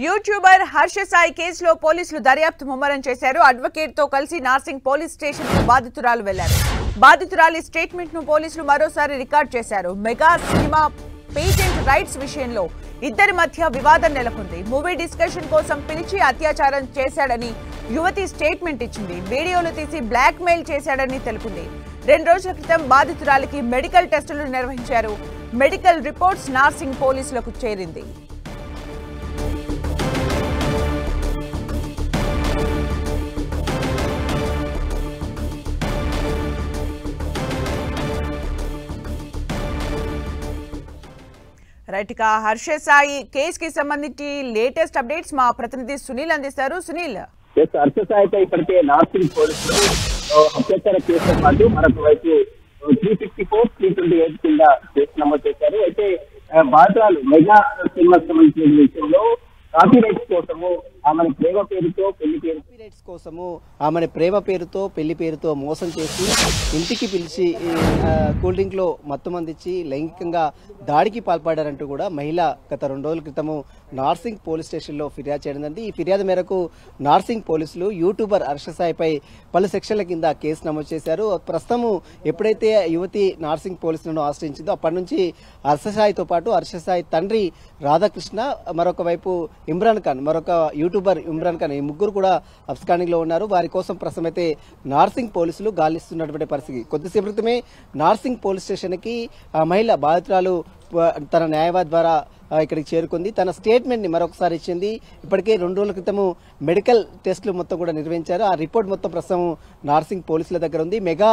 YouTuber Harsha Sai కేసులో పోలీసులు దర్యాప్తు ముమ్మరం చేశారు. అడ్వకేట్ తో కలిసి నార్సింగ్ పోలీస్ స్టేషన్ కు బాధితురాలు వెళ్లారు. బాధితురాలి స్టేట్మెంట్ ను పోలీసులు మరోసారి రికార్డ్ చేశారు. మెగా సినిమా పేటెంట్ రైట్స్ విషయంలో ఇద్దరి మధ్య వివాదం నెలకొంది. మూవీ డిస్కషన్ కోసం పిలిచి అత్యాచారం చేశాడని యువతి స్టేట్మెంట్ ఇచ్చింది. వీడియోలు తీసి బ్లాక్ మెయిల్ చేశాడని తెలిపింది. 2 రోజుల క్రితం బాధితురాలికి మెడికల్ టెస్టులు నిర్వహించారు. మెడికల్ రిపోర్ట్స్ నార్సింగ్ పోలీసులకు చేరింది. రైట్ గా హర్ష సాయి కేసు కి సంబంధించి లేటెస్ట్ అప్డేట్స్ మా ప్రతినిధి సునీల్ అందిస్తారు. సునీల్, హర్ష సాయిపై ఇప్పటికే నార్సింగ్ పోలీసులు అత్యాచార కేసుతో పాటు మరొక వైపు 364, 328 కింద కేసు నమోదు చేశారు. అయితే బాధితురాలు మెగా సినిమాకి సంబంధించిన విషయంలో కాపీరైట్స్ కోసము ఆమెను ప్రేమ పేరుతో పెళ్లి పేరుతో మోసం చేసి ఇంటికి పిలిచి కూల్ డ్రింక్ లో మత్తు మందించి లైంగికంగా దాడికి పాల్పడారంటూ కూడా మహిళ గత 2 రోజుల క్రితము నార్సింగ్ పోలీస్ స్టేషన్ లో ఫిర్యాదు చేయడం. ఈ ఫిర్యాదు మేరకు నార్సింగ్ పోలీసులు యూట్యూబర్ హర్ష సాయిపై పలు సెక్షన్ల కింద కేసు నమోదు చేశారు. ప్రస్తుతం ఎప్పుడైతే యువతి నార్సింగ్ పోలీసులను ఆశ్రయించిందో అప్పటి నుంచి హర్ష సాయితో పాటు హర్ష సాయి తండ్రి రాధాకృష్ణ, మరొక వైపు ఇమ్రాన్ ఖాన్, మరొక యూట్యూబర్ ఇమ్రాన్ ఖాన్, ఈ ముగ్గురు కూడా అబ్స్కాండింగ్ లో ఉన్నారు. వారి కోసం ప్రస్తుతం అయితే నార్సింగ్ పోలీసులు గాలిస్తున్నటువంటి పరిస్థితి. కొద్దిసేపు క్రితమే నార్సింగ్ పోలీస్ స్టేషన్ కి మహిళ బాధితురాలు తన న్యాయవాది ద్వారా ఇక్కడికి చేరుకుంది. తన స్టేట్మెంట్ ని మరొకసారి ఇచ్చింది. ఇప్పటికే 2 రోజుల క్రితము మెడికల్ టెస్టులు మొత్తం కూడా నిర్వహించారు. ఆ రిపోర్ట్ మొత్తం ప్రస్తుతం నార్సింగ్ పోలీసుల దగ్గర ఉంది. మెగా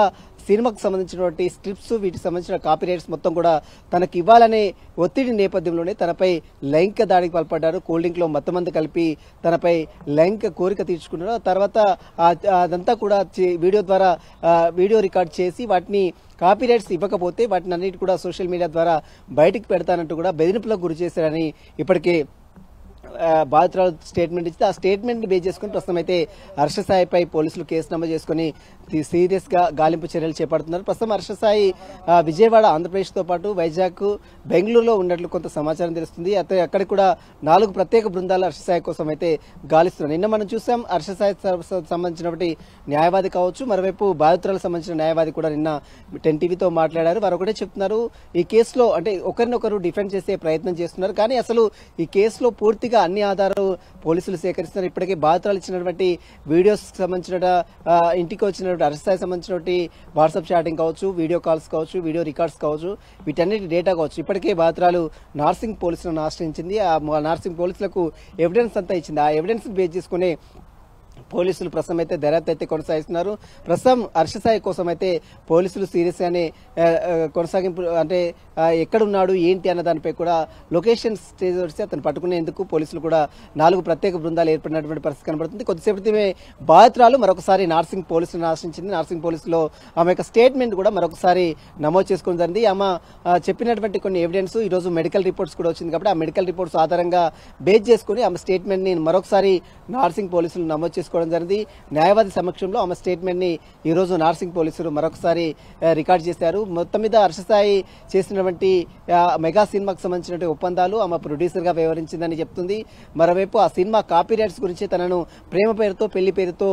సినిమాకు సంబంధించినటువంటి స్క్రిప్ట్స్, వీటికి సంబంధించిన కాపీరైట్స్ మొత్తం కూడా తనకు ఇవ్వాలనే ఒత్తిడి నేపథ్యంలోనే తనపై లైంగిక దాడికి పాల్పడ్డారు. కూల్ డ్రింక్ లో మత్తమందు కలిపి తనపై లైంగిక కోరిక తీర్చుకున్నారు. తర్వాత అదంతా కూడా వీడియో ద్వారా వీడియో రికార్డ్ చేసి వాటిని కాపీరైట్స్ ఇవ్వకపోతే వాటిని అన్నిటి కూడా సోషల్ మీడియా ద్వారా బయటికి పెడతానంటూ కూడా బెదిరింపులకు గురి చేశారని ఇప్పటికే బాధితురాలు స్టేట్మెంట్ ఇస్తే ఆ స్టేట్మెంట్ బేస్ చేసుకుని ప్రస్తుతం అయితే హర్ష సాయిపై పోలీసులు కేసు నమోదు చేసుకుని సీరియస్ గా గాలింపు చర్యలు చేపడుతున్నారు. ప్రస్తుతం హర్ష సాయి విజయవాడ, ఆంధ్రప్రదేశ్ తో పాటు వైజాగ్, బెంగళూరులో ఉన్నట్లు కొంత సమాచారం తెలుస్తుంది. అయితే అక్కడికి కూడా 4 ప్రత్యేక బృందాలు హర్ష సాయి కోసం అయితే గాలిస్తున్నారు. నిన్న మనం చూసాం హర్ష సాయి సంబంధించినటువంటి న్యాయవాది కావచ్చు, మరోవైపు బాధితురాలకు సంబంధించిన న్యాయవాది కూడా నిన్న 10 టీవీతో మాట్లాడారు. వారు ఒకటే చెప్తున్నారు, ఈ కేసులో అంటే ఒకరినొకరు డిఫెండ్ చేసే ప్రయత్నం చేస్తున్నారు. కానీ అసలు ఈ కేసులో పూర్తిగా అన్ని ఆధారాలు పోలీసులు సేకరిస్తున్నారు. ఇప్పటికే బాధితురాలు ఇచ్చినటువంటి వీడియోస్ సంబంధించిన ఇంటికి వచ్చినటువంటి హర్ష సాయి సంబంధించినటువంటి వాట్సాప్ చాటింగ్ కావచ్చు, వీడియో కాల్స్ కావచ్చు, వీడియో రికార్డ్స్ కావచ్చు, వీటన్నిటి డేటా కావచ్చు ఇప్పటికే బాధితురాలు నార్సింగ్ పోలీసులను ఆశ్రయించింది. ఆ నార్సింగ్ పోలీసులకు ఎవిడెన్స్ అంతా ఇచ్చింది. ఆ ఎవిడెన్స్ బేస్ చేసుకునే పోలీసులు ప్రస్తుతం అయితే దర్యాప్తు అయితే కొనసాగిస్తున్నారు. ప్రస్తుతం హర్ష సాయి కోసం అయితే పోలీసులు సీరియస్ గానే కొనసాగింపు అంటే ఎక్కడున్నాడు ఏంటి అన్న దానిపై కూడా లొకేషన్ స్టేజ్ వచ్చి అతను పట్టుకునేందుకు పోలీసులు కూడా 4 ప్రత్యేక బృందాలు ఏర్పడినటువంటి పరిస్థితి కనబడుతుంది. కొద్దిసేపటిమే బాధితురాలు మరొకసారి నార్సింగ్ పోలీసులను ఆశ్రయించింది. నార్సింగ్ పోలీసులో ఆమె యొక్క స్టేట్మెంట్ కూడా మరొకసారి నమోదు చేసుకోవడం జరిగింది. ఆమె చెప్పినటువంటి కొన్ని ఎవిడెన్స్ ఈ రోజు మెడికల్ రిపోర్ట్స్ కూడా వచ్చింది కాబట్టి ఆ మెడికల్ రిపోర్ట్స్ ఆధారంగా బేస్ చేసుకుని ఆమె స్టేట్మెంట్ ని మరొకసారి నార్సింగ్ పోలీసులు నమోదు చేసుకోవడం జరిగింది. న్యాయవాది సమక్షంలో ఆమె స్టేట్మెంట్ ని ఈ రోజు నార్సింగ్ పోలీసులు మరొకసారి రికార్డ్ చేశారు. మొత్తం మీద హర్ష సాయి చేసినటువంటి మెగా సినిమాకు సంబంధించిన ఒప్పందాలు ఆమె ప్రొడ్యూసర్ గా వ్యవహరించిందని చెప్తుంది. మరోవైపు ఆ సినిమా కాపీరైట్స్ గురించి తనను ప్రేమ పేరుతో పెళ్లి పేరుతో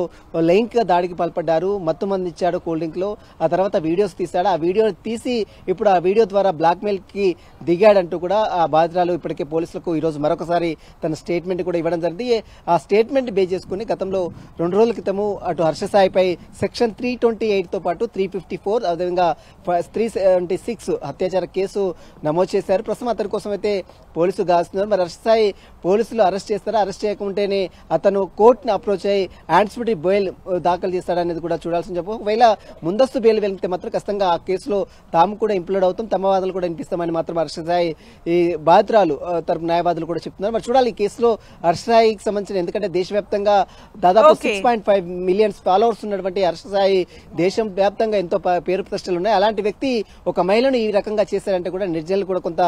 లైంగిక దాడికి పాల్పడ్డారు, మత్తు మంది ఇచ్చాడు కూల్ డ్రింక్ లో, ఆ తర్వాత వీడియోస్ తీశాడు. ఆ వీడియో తీసి ఇప్పుడు ఆ వీడియో ద్వారా బ్లాక్ మెయిల్ కి దిగాడంటూ కూడా ఆ బాధితురాలు ఇప్పటికే పోలీసులకు ఈ రోజు మరొకసారి తన స్టేట్మెంట్ కూడా ఇవ్వడం జరిగింది. ఆ స్టేట్మెంట్ బేస్ చేసుకుని గతంలో 2 రోజుల క్రితము అటు హర్ష సాయిపై సెక్షన్ 328 తో పాటు 354 అదేవిధంగా 376 అత్యాచార కేసు నమోదు చేశారు. ప్రస్తుతం అతని కోసం అయితే పోలీసులు గాస్తున్నారు. మరి హర్ష సాయి పోలీసులు అరెస్ట్ చేస్తారా, అరెస్ట్ చేయకుంటేనే అతను కోర్టును అప్రోచ్ అయ్యి యాంటిసిపేటరీ బెయిల్ దాఖలు చేస్తాడనేది కూడా చూడాల్సిన చెప్పు. ఒకవేళ ముందస్తు బెయిల్ వెళ్తే మాత్రం ఖచ్చితంగా ఆ కేసులో తాము కూడా ఇంప్లూడ్ అవుతాం, తమ వాదనలు కూడా వినిపిస్తామని మాత్రం హర్ష సాయి ఈ బాధితురాలు తరపు న్యాయవాదులు కూడా చెప్తున్నారు. మరి చూడాలి ఈ కేసులో హర్ష సాయికి సంబంధించిన, ఎందుకంటే దేశవ్యాప్తంగా దాదాపు 6.5 మిలియన్స్ ఫాలోవర్స్ ఉన్నటువంటి హర్ష సాయి దేశం వ్యాప్తంగా ఎంతో పేరు ప్రతిష్టలు ఉన్నాయి. అలాంటి వ్యక్తి ఒక మహిళను ఈ రకంగా చేశారంటే కూడా నిర్జనులు కూడా కొంత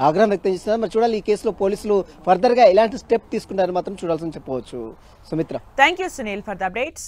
ఆగ్రహం వ్యక్తం చేస్తున్నారు. మరి చూడాలి ఈ కేసులో పోలీసులు ఫర్దర్ గా ఎలాంటి స్టెప్ తీసుకుంటారని మాత్రం చూడాల్సి చెప్పవచ్చు. Sumitra, thank you Sunil for the updates.